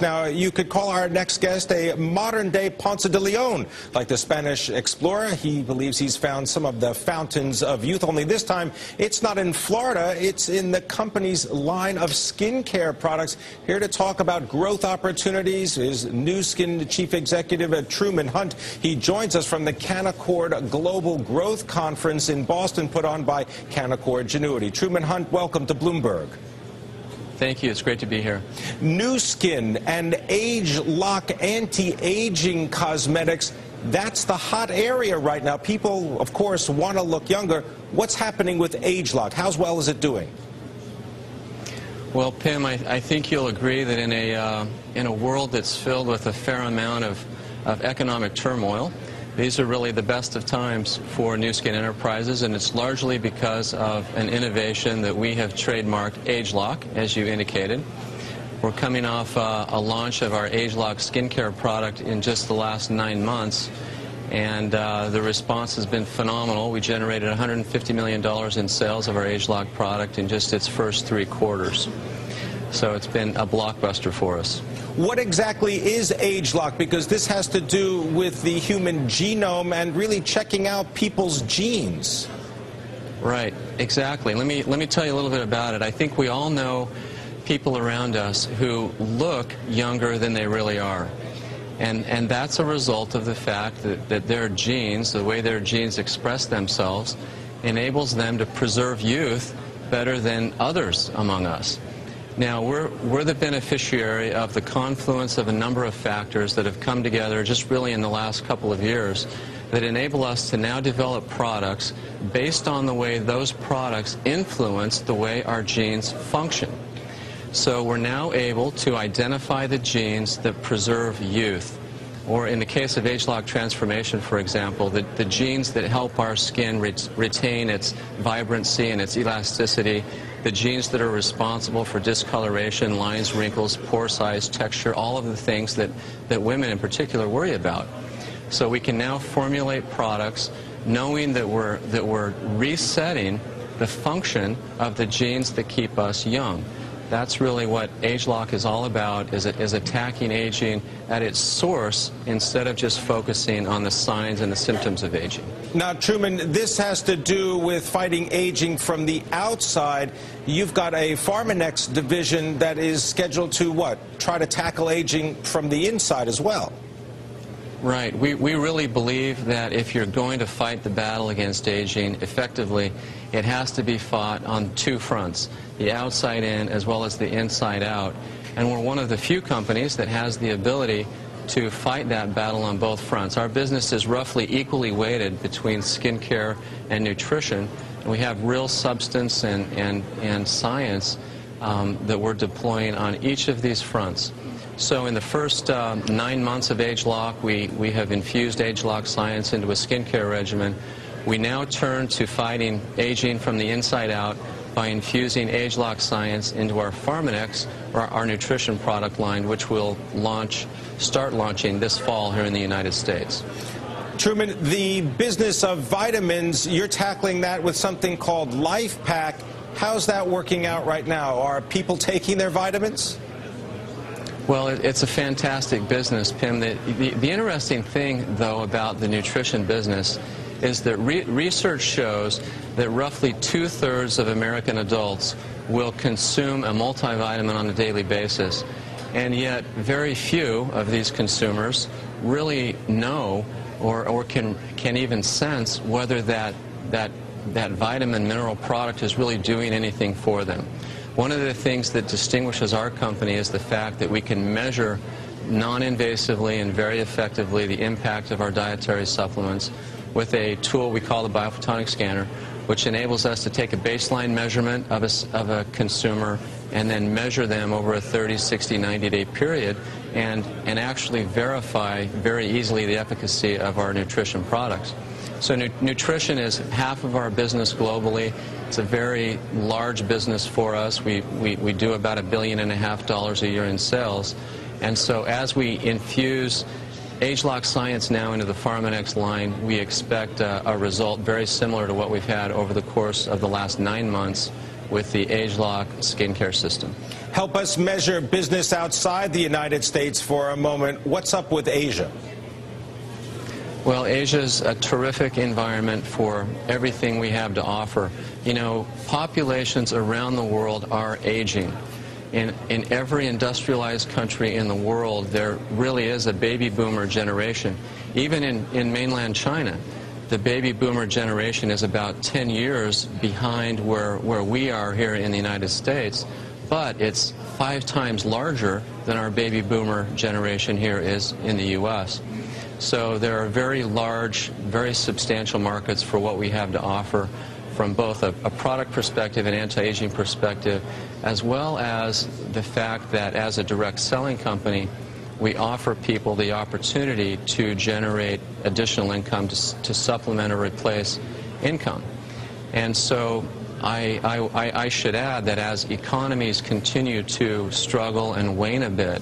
Now, you could call our next guest a modern-day Ponce de Leon. Like the Spanish explorer, he believes he's found some of the fountains of youth, only this time it's not in Florida, it's in the company's line of skincare products. Here to talk about growth opportunities is NuSkin Chief Executive Truman Hunt. He joins us from the Canaccord Global Growth Conference in Boston, put on by Canaccord Genuity. Truman Hunt, welcome to Bloomberg. Thank you. It's great to be here. NuSkin and age-lock anti-aging cosmetics, that's the hot area right now. People, of course, want to look younger. What's happening with age-lock? How well is it doing? Well, Pim, I think you'll agree that in a world that's filled with a fair amount of economic turmoil, these are really the best of times for NuSkin Enterprises, and it's largely because of an innovation that we have trademarked, ageLock, as you indicated. We're coming off a launch of our ageLock skincare product in just the last 9 months, and the response has been phenomenal. We generated $150 million in sales of our ageLock product in just its first 3 quarters. So it's been a blockbuster for us. What exactly is ageLock? Because this has to do with the human genome and really checking out people's genes. Right, exactly. Let me tell you a little bit about it. I think we all know people around us who look younger than they really are. And that's a result of the fact that their genes, the way their genes express themselves, enables them to preserve youth better than others among us. Now, we're the beneficiary of the confluence of a number of factors that have come together just really in the last couple of years that enable us to now develop products based on the way those products influence the way our genes function. So we're now able to identify the genes that preserve youth. Or in the case of ageLock transformation, for example, the genes that help our skin retain its vibrancy and its elasticity, the genes that are responsible for discoloration, lines, wrinkles, pore size, texture, all of the things that women in particular worry about. So we can now formulate products knowing that we're resetting the function of the genes that keep us young. That's really what ageLock is all about, is attacking aging at its source instead of just focusing on the signs and the symptoms of aging. Now, Truman, this has to do with fighting aging from the outside. You've got a Pharmanex division that is scheduled to, what, try to tackle aging from the inside as well. Right. We really believe that if you're going to fight the battle against aging effectively, it has to be fought on 2 fronts, the outside in as well as the inside out. And we're one of the few companies that has the ability to fight that battle on both fronts. Our business is roughly equally weighted between skincare and nutrition. And we have real substance and science that we're deploying on each of these fronts. So in the first 9 months of ageLock, we have infused ageLock science into a skincare regimen. We now turn to fighting aging from the inside out by infusing ageLock science into our Pharmanex, or our nutrition product line, which will start launching this fall here in the United States. Truman, the business of vitamins, you're tackling that with something called Life Pack. How's that working out right now? Are people taking their vitamins? Well, it's a fantastic business, Pim. The interesting thing, though, about the nutrition business is that research shows that roughly 2/3 of American adults will consume a multivitamin on a daily basis, and yet very few of these consumers really know or can even sense whether that vitamin mineral product is really doing anything for them. One of the things that distinguishes our company is the fact that we can measure non-invasively and very effectively the impact of our dietary supplements with a tool we call the biophotonic scanner, which enables us to take a baseline measurement of a consumer and then measure them over a 30, 60, 90-day period and actually verify very easily the efficacy of our nutrition products. So nutrition is half of our business globally. It's a very large business for us. We do about $1.5 billion a year in sales. And so as we infuse ageLock science now into the Pharmanex line, we expect a result very similar to what we've had over the course of the last 9 months with the age-lock skincare system. Help us measure business outside the United States for a moment. What's up with Asia? Well, Asia's a terrific environment for everything we have to offer. You know, populations around the world are aging. In every industrialized country in the world, there really is a baby boomer generation. Even in mainland China, the baby boomer generation is about 10 years behind where we are here in the United States, but it's 5 times larger than our baby boomer generation here is in the U.S. So there are very large, very substantial markets for what we have to offer from both a product perspective and anti-aging perspective, as well as the fact that as a direct selling company, we offer people the opportunity to generate additional income to supplement or replace income. And so I should add that as economies continue to struggle and wane a bit,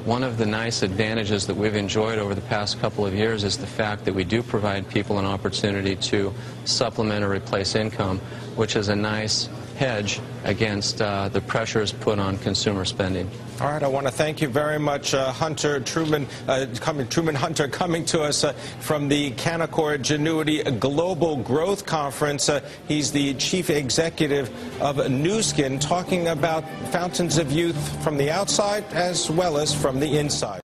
one of the nice advantages that we've enjoyed over the past couple of years is the fact that we do provide people an opportunity to supplement or replace income, which is a nice hedge against the pressures put on consumer spending. All right, I want to thank you very much, Truman Hunter, coming to us from the Canaccord Genuity Global Growth Conference. He's the chief executive of NuSkin, talking about fountains of youth from the outside as well as from the inside.